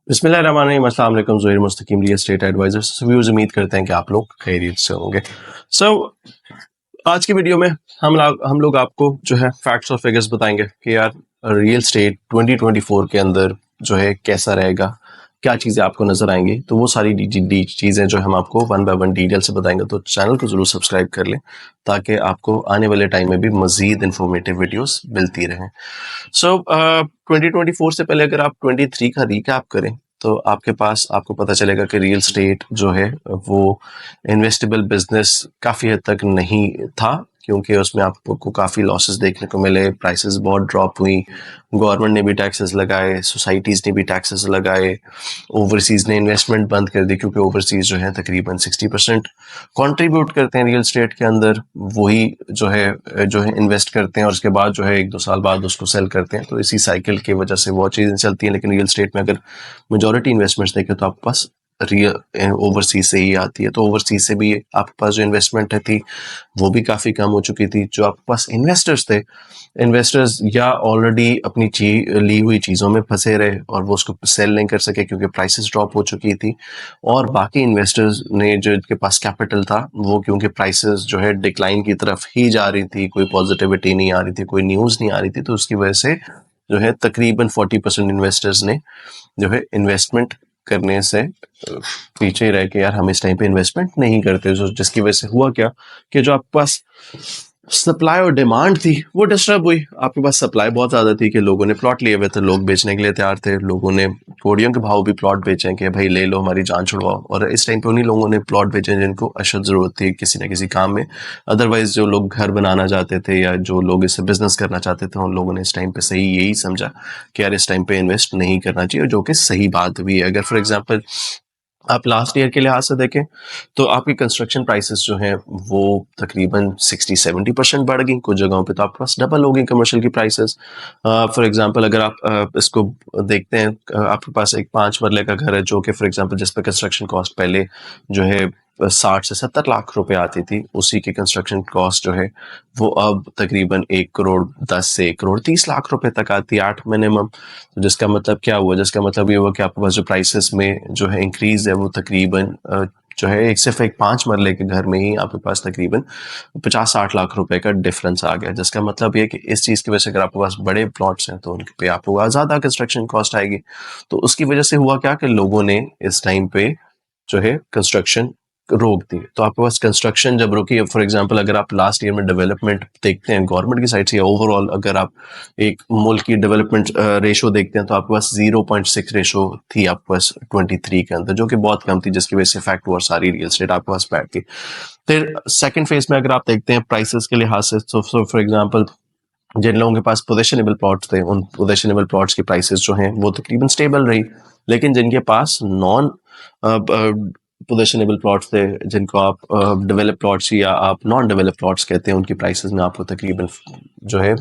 बिस्मिल्लाहिर्रहमानिर्रहीम, अस्सलाम वालेकुम। ज़ोहैर मुस्तकीम रियल एस्टेट एडवाइजर्स व्यूअर्स, उम्मीद करते हैं कि आप लोग खैरियत से होंगे। सो आज की वीडियो में हम लोग आपको जो है फैक्ट्स और फिगर्स बताएंगे कि यार रियल एस्टेट 2024 के अंदर जो है कैसा रहेगा, क्या चीज़ें आपको नज़र आएंगी। तो वो सारी चीज़ें जो हम आपको वन बाय वन डिटेल से बताएंगे। तो चैनल को ज़रूर सब्सक्राइब कर लें ताकि आपको आने वाले टाइम में भी मज़ीद इन्फॉर्मेटिव वीडियोस मिलती रहें। सो 2024 से पहले अगर आप 23 का रिकैप करें तो आपको पता चलेगा कि रियल स्टेट जो है वो इन्वेस्टेबल बिजनेस काफ़ी हद तक नहीं था, क्योंकि उसमें आपको काफ़ी लॉसेस देखने को मिले, प्राइसेस बहुत ड्रॉप हुई, गवर्नमेंट ने भी टैक्सेस लगाए, सोसाइटीज़ ने भी टैक्सेस लगाए, ओवरसीज़ ने इन्वेस्टमेंट बंद कर दी, क्योंकि ओवरसीज़ जो है तकरीबन 60% कंट्रीब्यूट करते हैं रियल स्टेट के अंदर, वही जो है इन्वेस्ट करते हैं और उसके बाद जो है 1-2 साल बाद उसको सेल करते हैं। तो इसी साइकिल की वजह से वो चीज़ें चलती हैं। लेकिन रियल स्टेट में अगर मेजॉरिटी इन्वेस्टमेंट्स देखें तो आपके पास रियल ओवरसीज से ही आती है। तो ओवरसीज से भी आपके पास जो इन्वेस्टमेंट है थी वो भी काफ़ी कम हो चुकी थी। जो आपके पास इन्वेस्टर्स या ऑलरेडी अपनी ली हुई चीज़ों में फंसे रहे और वो उसको सेल नहीं कर सके क्योंकि प्राइसेस ड्रॉप हो चुकी थी, और बाकी इन्वेस्टर्स ने जो इनके पास कैपिटल था वो क्योंकि प्राइसेस जो है डिक्लाइन की तरफ ही जा रही थी, कोई पॉजिटिविटी नहीं आ रही थी, कोई न्यूज़ नहीं आ रही थी, तो उसकी वजह से जो है तकरीबन 40% इन्वेस्टर्स ने जो है इन्वेस्टमेंट करने से पीछे ही रह के यार हम इस टाइम पे इन्वेस्टमेंट नहीं करते। जिसकी वजह से हुआ क्या कि जो आपके पास सप्लाई और डिमांड थी वो डिस्टर्ब हुई। आपके पास सप्लाई बहुत ज़्यादा थी कि लोगों ने प्लॉट लिए हुए थे, लोग बेचने के लिए तैयार थे, लोगों ने कोड़ियों के भाव भी प्लॉट बेचे कि भाई ले लो, हमारी जान छुड़वाओ। और इस टाइम पे उन्हीं लोगों ने प्लॉट बेचे जिनको अशद ज़रूरत थी किसी न किसी काम में। अदरवाइज जो लोग घर बनाना चाहते थे या जो लोग इससे बिजनेस करना चाहते थे, उन लोगों ने इस टाइम पे सही यही समझा कि यार इस टाइम पे इन्वेस्ट नहीं करना चाहिए, जो कि सही बात भी है। अगर फॉर एग्जाम्पल आप लास्ट ईयर के लिहाज से देखें तो आपकी कंस्ट्रक्शन प्राइसेस जो हैं वो तकरीबन 60-70% बढ़ गई। कुछ जगहों पे तो आपके पास डबल हो गई कमर्शियल की प्राइसेस। फॉर एग्जांपल अगर आप इसको देखते हैं, आपके पास एक 5 मरले का घर है जो कि फॉर एग्जांपल जिस पे कंस्ट्रक्शन कॉस्ट पहले जो है 60 से 70 लाख रुपए आती थी, उसी की कंस्ट्रक्शन कॉस्ट जो है वो अब तकरीबन 1 करोड़ 10 से 1 करोड़ 30 लाख रुपए तक आती है 8 मिनिमम। तो जिसका मतलब क्या हुआ, जिसका मतलब ये हुआ कि आपके पास जो प्राइसेस में जो है इंक्रीज है वो तकरीबन जो है सिर्फ एक 5 मरले के घर में ही आपके पास तकरीबन 50-60 लाख रुपए का डिफरेंस आ गया। जिसका मतलब ये कि इस चीज़ की वजह से अगर आपके पास बड़े प्लॉट्स हैं तो उनके पे आपको ज़्यादा कंस्ट्रक्शन कॉस्ट आएगी। तो उसकी वजह से हुआ क्या कि लोगों ने इस टाइम पे जो है कंस्ट्रक्शन रोक दी। तो आपके पास कंस्ट्रक्शन जब रुकी, फॉर एग्जांपल अगर आप लास्ट ईयर में डेवलपमेंट देखते हैं गवर्नमेंट की साइड से या ओवरऑल अगर आप एक मुल्क की डेवलपमेंट रेशो देखते हैं तो आपके पास 0.6 रेशो थी आपके पास 23 के अंदर, जो कि बहुत कम थी, जिसकी वजह से इफेक्ट हुआ सारी रियल स्टेट आपके पास बैठ गई। फिर सेकंड फेज में अगर आप देखते हैं प्राइसेस के लिहाज से, तो फॉर एग्जांपल जिन लोगों के पास पोजेशनेबल प्लॉट्स थे उन पोजेशनेबल प्लॉट्स की प्राइसेस जो हैं वो तकरीबन स्टेबल रही। लेकिन जिनके पास नॉन पोजेशनेबल प्लॉट्स थे, जिनको आप डेवलप प्लॉट्स या आप नॉन डेवलप प्लॉट्स कहते हैं, उनकी प्राइसेस में आपको तकरीबन जो है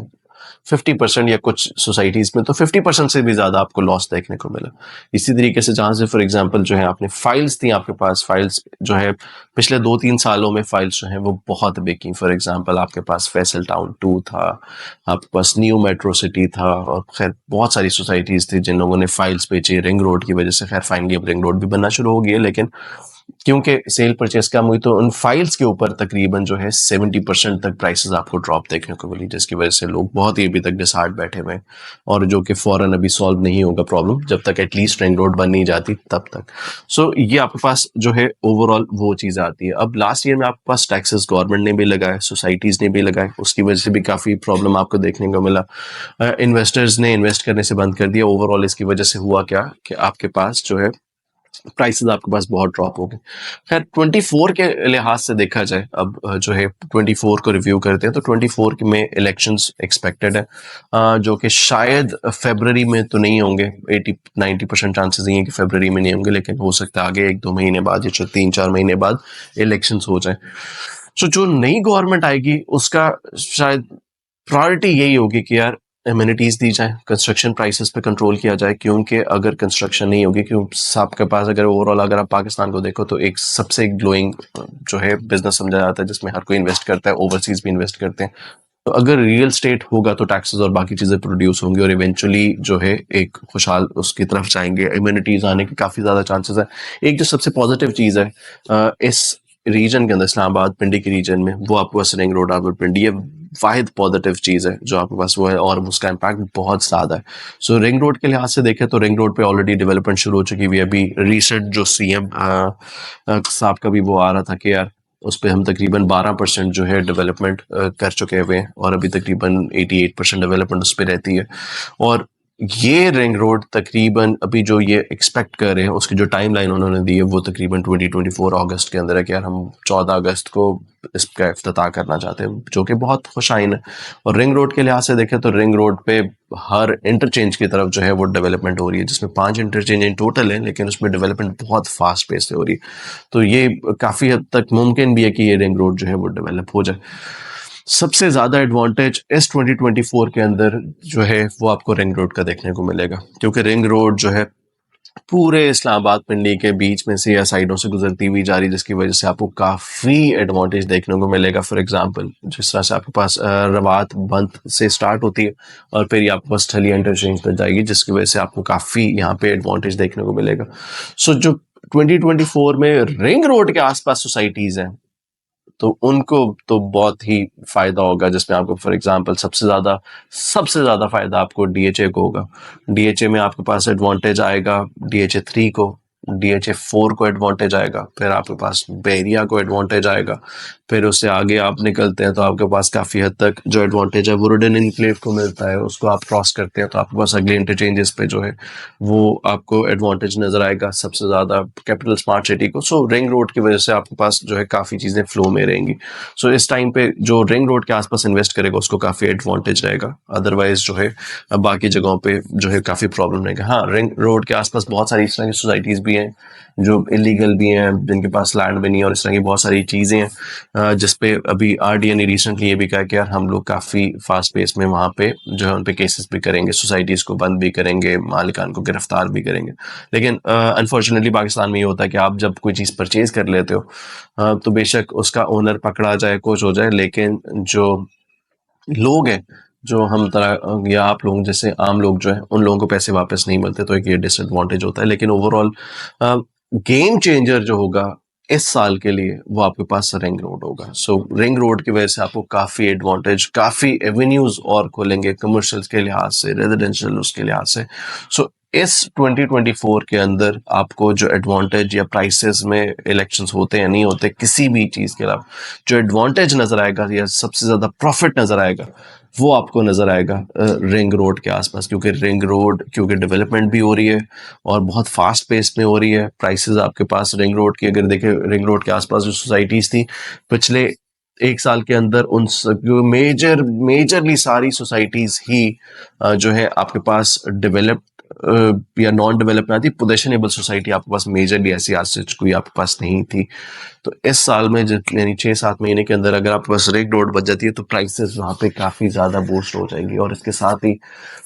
50% या कुछ सोसाइटीज में तो 50% से भी ज्यादा आपको लॉस देखने को मिला। इसी तरीके से जहां से फॉर एग्जांपल जो है आपने फाइल्स थी, आपके पास फाइल्स जो है पिछले 2-3 सालों में फाइल्स जो है वो बहुत बिकी। फॉर एग्जांपल आपके पास फैसल टाउन 2 था, आपके पास न्यू मेट्रो सिटी था, और खैर बहुत सारी सोसाइटीज थी जिन लोगों ने फाइल्स बेची रिंग रोड की वजह से। खैर फाइनली अब रिंग रोड भी बनना शुरू हो गई है, लेकिन क्योंकि सेल परचेस कम हुई तो उन फाइल्स के ऊपर तकरीबन जो है 70% तक प्राइसेस आपको ड्रॉप देखने को मिली, जिसकी वजह से लोग बहुत ही अभी तक डिसहार्ट बैठे हुए हैं, और जो कि फौरन अभी सॉल्व नहीं होगा प्रॉब्लम जब तक एटलीस्ट रिंग रोड बन नहीं जाती तब तक। सो ये आपके पास जो है ओवरऑल वो चीज़ आती है। अब लास्ट ईयर में आपके पास टैक्सेस गवर्नमेंट ने भी लगाए, सोसाइटीज़ ने भी लगाए, उसकी वजह से भी काफ़ी प्रॉब्लम आपको देखने को मिला। इन्वेस्टर्स ने इन्वेस्ट करने से बंद कर दिया। ओवरऑल इसकी वजह से हुआ क्या कि आपके पास जो है प्राइसेस आपके पास बहुत ड्रॉप हो गए। खैर 24 के लिहाज से देखा जाए, अब जो है 24 को रिव्यू करते हैं तो 24 में इलेक्शंस एक्सपेक्टेड है, जो कि शायद फरवरी में तो नहीं होंगे। 80-90% चांसेस ये हैं कि फरवरी में नहीं होंगे, लेकिन हो सकता है आगे 1-2 महीने बाद या 3-4 महीने बाद इलेक्शंस हो जाए। सो जो नई गवर्नमेंट आएगी उसका शायद प्रायोरिटी यही होगी कि यार एमिनिटीज दी जाए, कंस्ट्रक्शन प्राइसेस पे कंट्रोल किया जाए, क्योंकि अगर कंस्ट्रक्शन नहीं होगी, क्योंकि आपके पास अगर ओवरऑल अगर आप पाकिस्तान को देखो तो एक सबसे ग्लोइंग जो है बिजनेस समझा जाता है जिसमें हर कोई इन्वेस्ट करता है, ओवरसीज भी इन्वेस्ट करते हैं। तो अगर रियल स्टेट होगा तो टैक्सेस और बाकी चीज़ें प्रोड्यूस होंगी और इवेंचुअली जो है एक खुशहाल उसकी तरफ जाएंगे, इम्यूनिटीज आने के काफ़ी ज़्यादा चांसेस है। एक जो सबसे पॉजिटिव चीज़ है इस रीजन के अंदर, इस्लामाबाद पिंडी के रीजन में, वो आपके पास रिंग रोड आवर पिंडी, ये वाहिद पॉजिटिव चीज़ है जो आपके पास वो है और उसका इम्पैक्ट बहुत ज़्यादा है। सो रिंग रोड के लिहाज से देखें तो रिंग रोड पे ऑलरेडी डेवलपमेंट शुरू हो चुकी हुई है। अभी रिसेंट जो सीएम साहब का भी वो आ रहा था कि यार उस पे हम तकरीबन 12% जो है डेवलपमेंट कर चुके हुए हैं और अभी तकरीबन 88% डेवलपमेंट उस पर रहती है। और ये रिंग रोड तकरीबन अभी जो ये एक्सपेक्ट कर रहे हैं उसकी जो टाइमलाइन उन्होंने दी है वो तकरीबन 2024 अगस्त के अंदर है कि यार हम 14 अगस्त को इसका इफ्तिताह करना चाहते हैं, जो कि बहुत खुशाइन है। और रिंग रोड के लिहाज से देखें तो रिंग रोड पे हर इंटरचेंज की तरफ जो है वो डेवलपमेंट हो रही है, जिसमें 5 इंटरचेंज इन टोटल है, लेकिन उसमें डेवलपमेंट बहुत फास्ट पेस से हो रही है। तो ये काफ़ी हद तक मुमकिन भी है कि ये रिंग रोड जो है वो डेवलप हो जाए। सबसे ज़्यादा एडवांटेज इस 2024 के अंदर जो है वो आपको रिंग रोड का देखने को मिलेगा, क्योंकि रिंग रोड जो है पूरे इस्लामाबाद पिंडी के बीच में से या साइडों से गुजरती हुई जा रही है, जिसकी वजह से आपको काफ़ी एडवांटेज देखने को मिलेगा। फॉर एग्जांपल जिस तरह से आपके पास रवात बंद से स्टार्ट होती है और फिर ये आपके पास ठलिया इंटरचेंज तक जाएगी, जिसकी वजह से आपको काफ़ी यहाँ पे एडवांटेज देखने को मिलेगा। सो जो 2024 में रिंग रोड के आसपास सोसाइटीज़ हैं तो उनको तो बहुत ही फायदा होगा, जिसमें आपको फॉर एग्जांपल सबसे ज्यादा फायदा आपको डीएचए को होगा। डीएचए में आपके पास एडवांटेज आएगा डीएचए 3 को, डीएचए 4 को एडवांटेज आएगा, फिर आपके पास बेरिया को एडवांटेज आएगा। फिर उससे आगे आप निकलते हैं तो आपके पास काफ़ी हद तक जो एडवांटेज है वुरुडन इनक्लेव को मिलता है, उसको आप क्रॉस करते हैं तो आपके पास अगले इंटरचेंजेस पे जो है वो आपको एडवांटेज नज़र आएगा सबसे ज़्यादा कैपिटल स्मार्ट सिटी को। सो रिंग रोड की वजह से आपके पास जो है काफ़ी चीज़ें फ्लो में रहेंगी। सो इस टाइम पे जो रिंग रोड के आसपास इन्वेस्ट करेगा उसको काफ़ी एडवांटेज रहेगा, अदरवाइज जो है बाकी जगहों पे जो है काफ़ी प्रॉब्लम रहेगा। हाँ, रिंग रोड के आसपास बहुत सारी इस तरह की सोसाइटीज़ भी हैं जो इलीगल भी हैं, जिनके पास लैंड भी नहीं है और इस तरह की बहुत सारी चीज़ें हैं, जिसपे अभी आरडीए ने रिसेंटली ये भी कहा कि यार हम लोग काफ़ी फास्ट पेस में वहाँ पे जो है उन पे केसेस भी करेंगे, सोसाइटीज़ को बंद भी करेंगे, मालिकान को गिरफ्तार भी करेंगे। लेकिन अनफॉर्चुनेटली पाकिस्तान में ये होता है कि आप जब कोई चीज़ परचेज कर लेते हो तो बेशक उसका ओनर पकड़ा जाए, कुछ हो जाए, लेकिन जो लोग हैं, जो हम तरह या आप लोग जैसे आम लोग जो है, उन लोगों को पैसे वापस नहीं मिलते, तो एक ये डिसएडवांटेज होता है। लेकिन ओवरऑल गेम चेंजर जो होगा इस साल के लिए वो आपके पास रिंग रोड होगा। सो रिंग रोड की वजह से आपको काफ़ी एडवांटेज, काफ़ी एवेन्यूज और खुलेंगे कमर्शियल के लिहाज से, रेजिडेंशियल उसके लिहाज से। सो इस 2024 के अंदर आपको जो एडवांटेज या प्राइसेस में इलेक्शंस होते हैं नहीं होते किसी भी चीज़ के अलावा जो एडवांटेज नज़र आएगा या सबसे ज़्यादा प्रॉफिट नज़र आएगा वो आपको नज़र आएगा रिंग रोड के आसपास, क्योंकि रिंग रोड क्योंकि डेवलपमेंट भी हो रही है और बहुत फास्ट पेस में हो रही है। प्राइसेस आपके पास रिंग रोड की अगर देखें, रिंग रोड के आसपास जो सोसाइटीज़ थी पिछले 1 साल के अंदर उन मेजरली सारी सोसाइटीज़ ही जो है आपके पास डेवलप या नॉन डेवलप में आती, पोजेशनेबल सोसाइटी आपके पास मेजरली ऐसी आज से कोई आपके पास नहीं थी। तो इस साल में यानी 6-7 महीने के अंदर अगर आपके पास रिंग रोड बच जाती है तो प्राइसेस वहाँ पे काफ़ी ज़्यादा बूस्ट हो जाएंगी और इसके साथ ही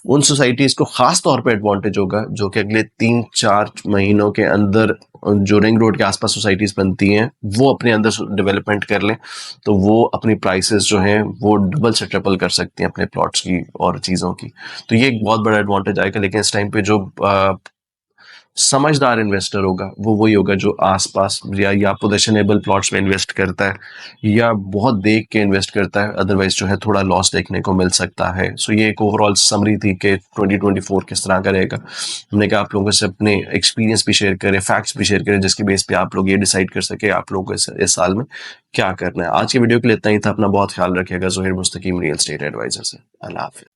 उन सोसाइटीज़ को ख़ास तौर पे एडवांटेज होगा जो कि अगले 3-4 महीनों के अंदर जो रिंग रोड के आसपास सोसाइटीज़ बनती हैं वो अपने अंदर डेवलपमेंट कर लें, तो वो अपनी प्राइसेस जो हैं वो डबल से ट्रिपल कर सकती हैं अपने प्लॉट्स की और चीज़ों की। तो ये एक बहुत बड़ा एडवांटेज आएगा। लेकिन इस टाइम पे जो समझदार इन्वेस्टर होगा वो वही होगा जो आसपास या पोजेशनेबल प्लॉट्स में इन्वेस्ट करता है या बहुत देख के इन्वेस्ट करता है, अदरवाइज जो है थोड़ा लॉस देखने को मिल सकता है। सो ये एक ओवरऑल समरी थी कि 2024 किस तरह का रहेगा। हमने कहा आप लोगों से अपने एक्सपीरियंस भी शेयर करें, फैक्ट्स भी शेयर करें, जिसकी बेस पे आप लोग ये डिसाइड कर सके आप लोगों को इस साल में क्या करना है। आज की वीडियो के लिए इतना ही था। अपना बहुत ख्याल रखिएगा। ज़ोहैर मुस्तकीम, रियल एस्टेट एडवाइजर से। अल्लाह हाफिज़।